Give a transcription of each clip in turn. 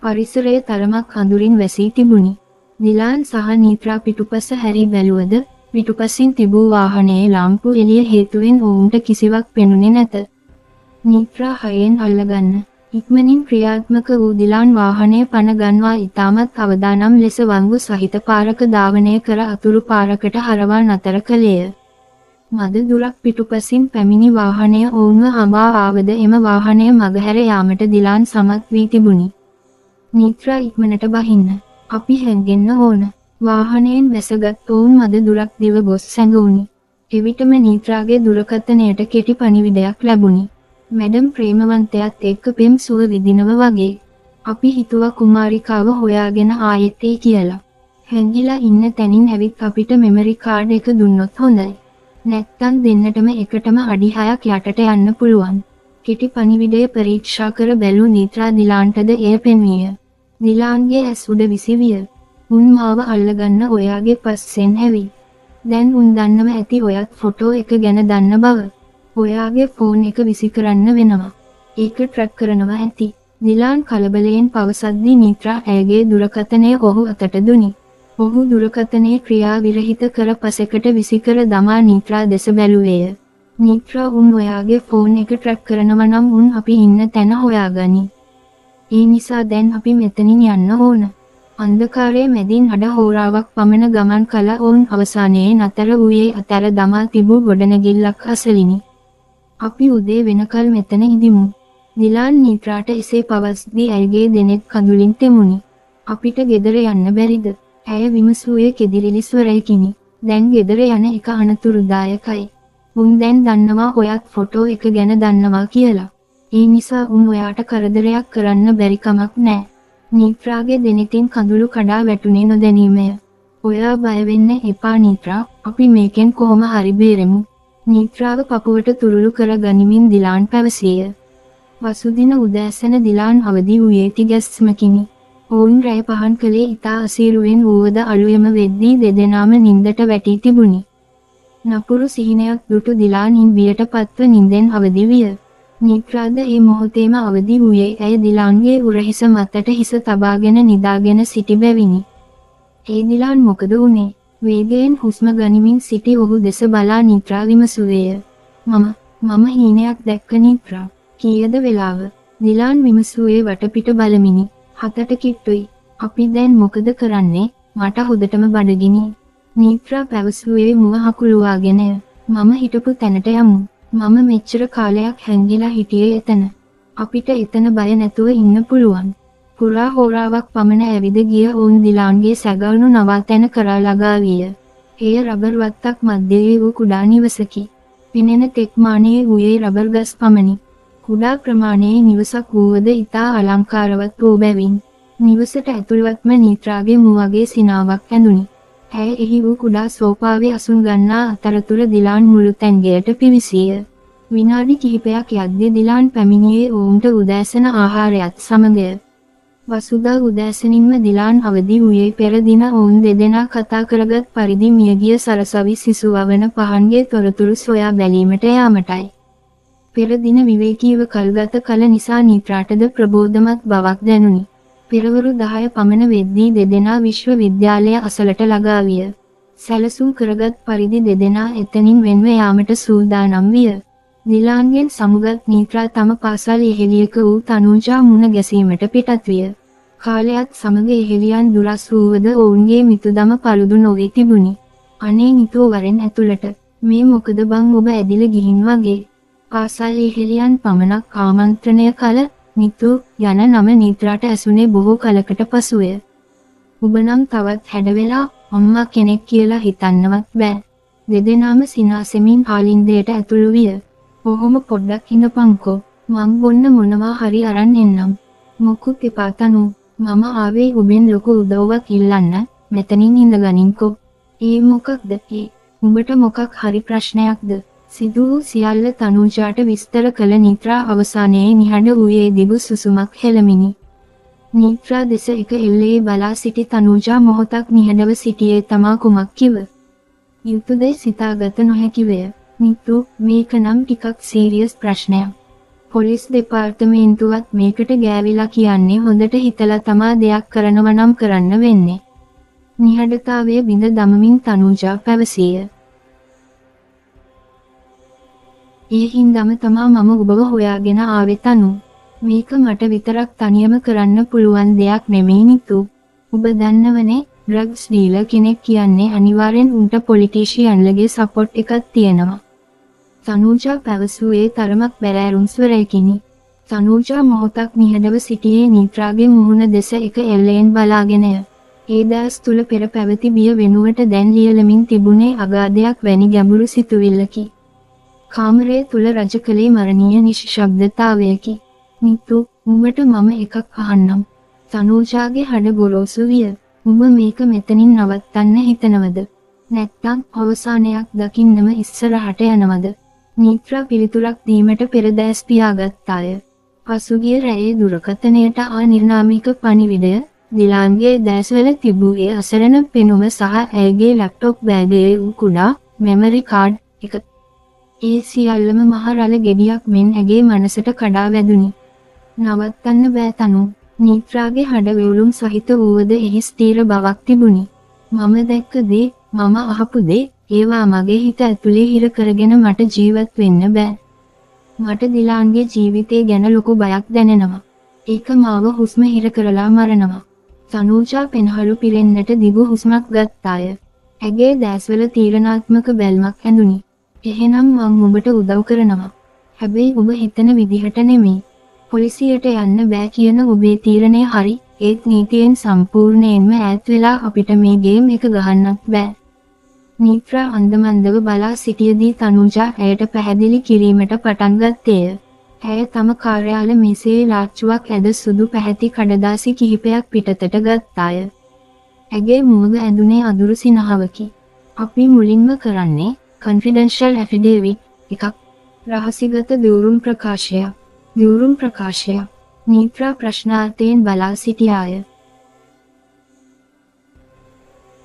පරිසරයේ තරමක් අඳුරින් වැසී තිබුණි. දිලාන් සහ නීත්‍රා පිටුපස හැරී බැලුවද පිටුපසින් තිබූ වාහනයේ ලාම්පු එළිය හේතුවෙන් ඔවුන්ට කිසිවක් පෙනුනේ නැත. නීත්‍රා හයෙන් අල්ලගන්න. ඉක්මනින් ක්‍රියාත්මක වූ දිලාන් වාහනය පණ ගන්වා ඉතාමත් අවදානම් ලෙස වංගු සහිත පාරක ධාවනය කර අතුරු පාරකට හරවා නතර කළේය. මද දුරක් පිටුපසින් පැමිණි වාහනය ඔවුන්ව හඹා ආවද එම වාහනය මගහැර යාමට දිලාන් සමත් වී තිබුණි. නීත්‍රා ඉක්මනට බහින්න. අපි හැංගෙන්න ඕන. වාහනයෙන් වැසගත් ඔවුන් මද දුරක් දිව ගොස් සැඟවුණි. එවිටම නීත්‍රාගේ දුරකථනයට කෙටි පණිවිඩයක් ලැබුණි. මැඩම් ප්‍රේමවන්තයාත් එක්ක පෙම් සුව විදිනව වගේ. අපි හිතුවා කුමාරිකාව හොයාගෙන ආයෙත් එයි කියලා. හැංගිලා ඉන්න තැනින් ඇවිත් අපිට මෙමරි කාඩ් එක දුන්නොත් හොඳයි. නැත්තම් දෙන්නටම එකටම අඩි 6ක් යටට යන්න පුළුවන්. කෙටි පණිවිඩය පරීක්ෂා කර බැලූ නීත්‍රා දිලාන්ටද එය පෙන්විය. දිලාන්ගේ ඇස් උඩ විසිවිය. උන් මාව අල්ලගන්න ඔයාගේ පස්සෙන් ඇවි. දැන් උන් දන්නව ඇති ඔයත් ෆොටෝ එක ගැන දන්න බව. ඔයාගේ ෆෝන් එක විසි කරන්න වෙනවා. ඒක ට්‍රැක් කරනවා ඇති. දිලාන් කලබලයෙන් පවසද්දී නීත්‍රා ඇයගේ දුරකථනය ඔහු අතට දුනි. ඔහු දුරකථනයේ ක්‍රියා විරහිත කර පසෙකට විසි කර දමා නීත්‍රා දෙස බැලුවේය. නීත්‍රා උන් ඔයාගේ ෆෝන් එක ට්‍රැක් කරනවා නම් උන් අපි ඉන්න තැන හොයාගනි. ඒ නිසා දැන් අපි මෙතනින් යන්න ඕන. අන්ධකාරයේ මැදින් අඩ හෝරාවක් පමණ ගමන් කළ ඔවුන් අවසානයේ නතර වූයේ අතර දමා තිබූ ගොඩනැගිල්ලක් අසලිනි. අපි උදේ වෙනකල් මෙතන ඉදිමු. දිලාන් නීත්‍රාට එසේ පවස්දී ඇයගේ දෙනෙත් කඳුලින් තෙමුණි. අපිට ගෙදර යන්න බැරිද? ඇය විමසුවේ කෙදිරිලි ස්වරයකිනි. දැන් ගෙදර යන එක අනතුරුදායකයි. උන් දැන් දන්නවා ඔයත් ෆොටෝ එක ගැන දන්නවා කියලා. ඒ නිසා උන් ඔයාට කරදරයක් කරන්න බැරි කමක් නෑ. නීත්‍රාගේ දෙනෙතින් කඳුළු කඩා වැටුනේ නොදැනීමය. ඔයා බය වෙන්න එපා නීත්‍රා, අපි මේකෙන් කොහොම හරි බේරෙමු. නීත්‍රාව පපුවට තුරුළු කර ගනිමින් දිලාන් පැවසිය. වසුදින උදෑසන දිලාන් අවදි වූයේ තිගැස්මකිනි. ඔවුන් රැය පහන් කළේ ඉතා අසීරුවෙන් වූවද අලුයම වෙද්දී දෙදෙනාම නින්දට වැටී තිබුණි. නපුරු සිහිනයක් දුටු දිලානින් බියට පත්ව නින්දෙන් අවදි විය. නීත්‍රාද ඒ මොහොතේම අවදි වූයේ ඇය දිලාන්ගේ උරහිස මතට හිස තබාගෙන නිදාගෙන සිටි බැවිනි. ඒ දිලාන් මොකද වුනේ? වේගයෙන් හුස්ම ගනිමින් සිටි ඔහු දෙස බලා නීත්‍රා විමසුවේය. මම හීනයක් දැක්ක නීත්‍රා. කීයද වෙලාව? දිලාන් විමසුවේ වටපිට බලමිනි. 7ට කිට්ටුයි. අපි දැන් මොකද කරන්නේ? මට හොදටම බඩගිනි. නීත්‍රා පැවසුවේ මුව හකුලුවාගෙනය. මම හිටපු තැනට යමු. මම මෙච්චර කාලයක් හැංගිලා හිටියේ එතන. අපිට එතන බය නැතුව ඉන්න පුළුවන්. පුරා හෝරාවක් පමණ ඇවිද ගිය ඔවුන් දිලාන්ගේ සැගවුණු නවාතැන කරා ළඟා විය. එය රබර් වත්තක් මැද්දේ වූ කුඩා නිවසකි. පිනෙන තෙක් මානයේ වූයේ රබර් ගස් පමණි. කුඩා ප්‍රමාණයේ නිවසක් වූවද ඉතා අලංකාරවත් වූ බැවින් නිවසට ඇතුළවත්ම නීත්‍රාගේ මුවගේ සිනාවක් ඇඳුනි. ඇය එහි වූ කුඩා සෝපාවේ අසුන් ගන්නා අතරතුර දිලාන් මුළු තැන්ගයට පිවිසිය. විනාඩි කිහිපයක් යද්දී දිලාන් පැමිණියේ ඔවුන්ට උදෑසන ආහාරයත් සමගය. වසුදා උදෑසනින්ම දිලාන් අවදි වූයේ පෙර දින ඔවුන් දෙදෙනා කතා කරගත් පරිදි මියගිය සරසවි සිසුවවන පහන්ගේ තොරතුරු සොයා බැලීමට යාමටයි. පෙර දින විවේකීව කල්ගත කල නිසා නීත්‍රාටද ප්‍රබෝධමත් බවක් දැනුනි. පෙරවරු 10 පමණ වෙද්දී දෙදෙනා විශ්වවිද්‍යාලය අසලට ළඟා විය. සැලසුම් කරගත් පරිදි දෙදෙනා එතනින් වෙන්ව යාමට සූදානම් විය. දිලාන්ගෙන් සමුගත් නීත්‍රා තම පාසල් එහෙලියක වූ තනුජා මුණ ගැසීමට පිටත් විය. කාලයත් සමග එහෙලියන් දුරස් වූවද ඔවුන්ගේ මිතුදම පළුදු නොවී තිබුණි. අනේ නිතෝ වරෙන් ඇතුළට. මේ මොකද බං ඔබ ඇදිලා ගිහින් වගේ. පාසල් එහෙලියන් පමණක් ආමන්ත්‍රණය කළ නිතු යන නම නීත්‍රාට ඇසුනේ බොහෝ කලකට පසුය. ඔබ නම් තවත් හැඩවෙලා අම්මා කෙනෙක් කියලා හිතන්නවත් බෑ. දෙදෙනාම සිනාසෙමින් ආලින්දයට ඇතුළු විය. ඔහොම පොඩ්ඩක් ඉඳපන්කෝ. මං බොන්න මොනවා හරි අරන් එන්නම්. මොකුත් එපා තනු. මම ආවේ ඔබෙන් ලොකු උදව්වක් ඉල්ලන්න. මෙතනින් ඉඳගනින්කෝ. ඒ මොකක්ද ඒ? උඹට මොකක් හරි ප්‍රශ්නයක්ද? සිදු වූ සියල්ල තනුජාට විස්තර කළ නීත්‍රා අවසානයේ නිහඬ වූයේ දිගු සුසුමක් හෙළමිනි. නීත්‍රා දෙස එක එල්ලේ බලා සිටි තනුජා මොහොතක් නිහඬව සිටියේ තමා කුමක් කිව යුතුයද සිතාගත නොහැකි වේ. නිතු මේක නම් ටිකක් සීරියස් ප්‍රශ්නයක්. පොලිස් දෙපාර්තමේන්තුවත් මේකට ගෑවිලා කියන්නේ හොඳට හිතලා තමා දෙයක් කරනවා නම් කරන්න වෙන්නේ. නිහඬතාවය බිඳ දමමින් තනුජා පැවසිය. ඒ හින්දාම තමා මම ඔබව හොයාගෙන ආවේ තනු. මේක මට විතරක් තනියම කරන්න පුළුවන් දෙයක් නෙමෙයි නිතු. ඔබ දන්නවනේ ඩ්‍රග්ස් ඩීලර් කෙනෙක් කියන්නේ අනිවාර්යෙන් උන්ට පොලිටිෂියන්ලගේ සපෝට් එකක් තියෙනවා. තනුජා පැවසුවේ තරමක් බැරෑරුම් ස්වරයකිනි. තනුජා මොහොතක් නිහඬව සිටියේ නීත්‍රාගේ මුහුණ දෙස එක එල්ලෙන් බලාගෙනය. ඒ දැස් තුල පෙර පැවති බිය වෙනුවට දැන් ලියලමින් තිබුණේ අගාධයක් වැනි ගැඹුරු සිතුවිල්ලකි. කාමරයේ තුල රජ කලේ මරණීය නිශ්ශබ්දතාවයකි. නිතු, උඹට මම එකක් අහන්නම්. තනුජාගේ හඩ ගොරෝසු විය. උඹ මේක මෙතනින් නවත්තන්න හිතනවද? නැත්නම් අවසානයක් දකින්නම ඉස්සරහට යනවද? නීත්‍රා පිළිතුරක් දීමට පෙර දැස් පියාගත්තාය. පසුගිය රැයේ දුරකථනයට ආ නිර්නාමික පණිවිඩය දිලාන්ගේ දැස්වල තිබූ ඒ අසරණ පෙනුම සහ ඇයගේ ලැප්ටොප් බෑගයේ වූ කුඩා මෙමරි කාඩ් එක. ඒ සියල්ලම මහ රළ ගෙඩියක් මෙන් ඇගේ මනසට කඩා වැදුනි. නවත්තන්න බෑ තනු. නීත්‍රාගේ හඩ වෙවුලුම් සහිත වූවද එහි ස්ථීර බවක් තිබුණි. මම දැක්ක දේ, මම අහපු දේ, ඒවා මගේ හිත ඇතුලේ හිර කරගෙන මට ජීවත් වෙන්න බෑ. මට දිලාන්ගේ ජීවිතේ ගැන ලොකු බයක් දැනෙනවා. ඒක මාව හුස්ම හිර කරලා මරනවා. තනුජා පෙනහළු පිරෙන්නට දිගු හුස්මක් ගත්තාය. ඇගේ දැස්වල තීරණාත්මක බැල්මක් ඇඳුනි. එහෙනම් මං උඹට උදව් කරනවා. හැබැයි ඔබ හිතන විදිහට නෙමෙයි. පොලිසියට යන්න බෑ කියන ඔබේ තීරණය හරි. ඒත් නීතියෙන් සම්පූර්ණයෙන්ම ඈත් වෙලා අපිට මේ ගේම් එක ගහන්නත් බෑ. නීත්‍රා අන්දමන්දව බලා සිටියදී තනුජා ඇයට පැහැදිලි කිරීමට පටන් ගත්තේය. ඇය තම කාර්යාල මේසයේ ලාච්චුවක් ඇද සුදු පැහැති කඩදාසි කිහිපයක් පිටතට ගත්තාය. ඇගේ මුව ඇඳුනේ අඳුරු සිනහවකි. අපි මුලින්ම කරන්නේ confidential affidavit එකක්. රහසිගත දිවුරුම් ප්‍රකාශයක්. දිවුරුම් ප්‍රකාශයක්. නීත්‍රා ප්‍රශ්නාර්ථයෙන් බලා සිටියාය.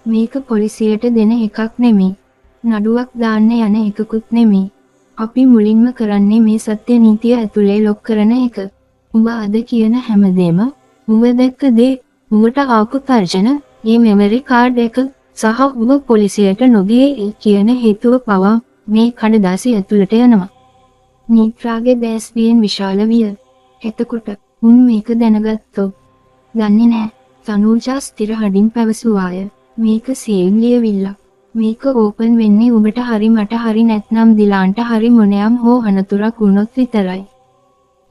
මේක පොලිසියට දෙන එකක් නෙමෙයි. නඩුවක් දාන්න යන එකකුත් නෙමෙයි. අපි මුලින්ම කරන්නේ මේ සත්‍ය නීතිය ඇතුලේ ලොක් කරන එක. උඹ අද කියන හැමදේම, උඹ දැක්ක දේ, උඹට ආපු තර්ජන, මේ මෙමරි කාඩ් එක සහ උඹ පොලිසියට නොගියේ කියන හේතුව පවා මේ කඩදාසි ඇතුළට යනවා. නීත්‍රාගේ දැස් වියෙන් විශාල විය. එතකොට උන් මේක දැනගත්තොත් දන්නේ නැහැ. තනුජා ස්ථිර හඩින් පැවසුවාය. මේක සීල් ලියවිල්ලක්. මේක ඕපන් වෙන්නේ ඔබට හරි මට හරි නැත්නම් දිලාන්ට හරි මොනෑම් හෝ අනතුරක් වුණොත් විතරයි.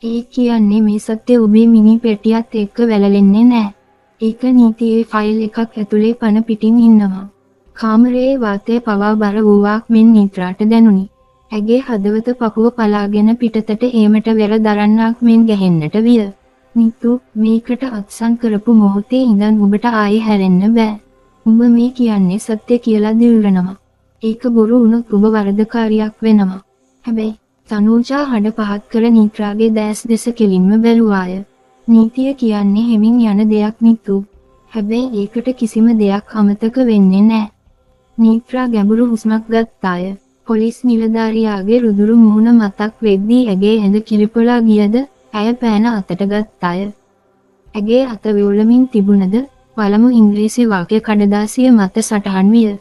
ඒ කියන්නේ මේ සත්‍ය ඔබේ මිනි පෙට්ටියත් එක්ක වැළලෙන්නේ නැහැ. ඒක නීතියේ ෆයිල් එකක් ඇතුලේ පන පිටින් ඉන්නවා. කාමරයේ වාතය පවා බර වූවක් මෙන් නීත්‍රාට දැනුනි. ඇගේ හදවත පපුව පලාගෙන පිටතට ඒමට වෙර දරන්නක් මෙන් ගැහෙන්නට විය. නිතු, මේකට අත්සන් කරපු මොහොතේ ඉඳන් ඔබට ආයේ හැරෙන්න බෑ. උඹ මේ කියන්නේ සත්‍ය කියලා දිවුරනවා. ඒක බොරු වුණොත් ඔබ වරදකාරියක් වෙනවා. හැබැයි තනුජා හඩ පහත් කර නීත්‍රාගේ දැස් දෙස කෙලින්ම බැලුවාය. නීතිය කියන්නේ හැමින් යන දෙයක් නිතු. හැබැයි ඒකට කිසිම දෙයක් අමතක වෙන්නේ නැහැ. නීත්‍රා ගැඹුරු හුස්මක් ගත්තාය. පොලිස් නිලධාරියාගේ රුදුරු මුහුණ මතක් වෙද්දී ඇගේ ඇඳ කිලිපොලා ගියද ඇය පෑන අතට ගත්තාය. ඇගේ අත වෙවුලමින් තිබුණද පළමු ඉංග්‍රීසි වාක්‍ය කඩදාසිය මත සටහන් විය.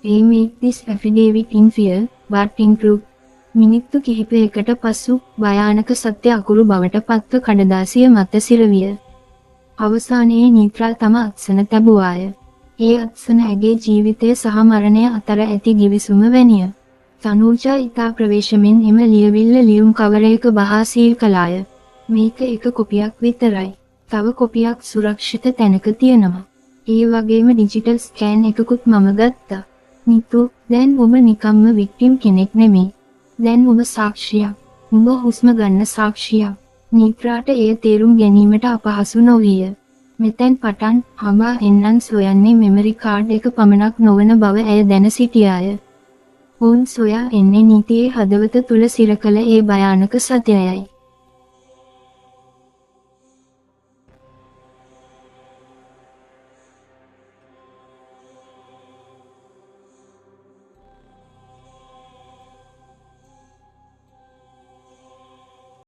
We make this affidavit in fear, but in truth. මිනිත්තු කිහිපයකට පසු භයානක සත්‍ය අකුරු බවට පත්ව කඩදාසිය මත සිරවිය. අවසානයේ නීත්‍රා තම අත්සන තැබුවාය. ඒ අත්සන ඇගේ ජීවිතය සහ මරණය අතර ඇති ගිවිසුම වැනිය. තනුජා ඉතා ප්‍රවේශමෙන් එම ලියවිල්ල ලියුම් කවරයක බහා සීල් කළාය. මේක එක කොපියක් විතරයි. තව කොපියක් සුරක්ෂිත තැනක තියෙනවා. ඒ වගේම ඩිජිටල් ස්කෑන් එකකුත් මම ගත්තා. නිතු, දැන් ඔබ නිකම්ම වික්ටිම් කෙනෙක් නෙමෙයි. දැන් ඔබ සාක්ෂියක්. ඔබ හුස්ම ගන්න සාක්ෂියක්. නීත්‍රාට එය තේරුම් ගැනීමට අපහසු නොවිය. මෙතෙන් පටන් හමා එන්නන් සොයන්නේ මෙමරි කාඩ් එක පමණක් නොවන බව ඇය දැන සිටියාය. ඔවුන් සොයා එන්නේ නීතියේ හදවත තුල සිරකල ඒ භයානක සත්‍යයයි.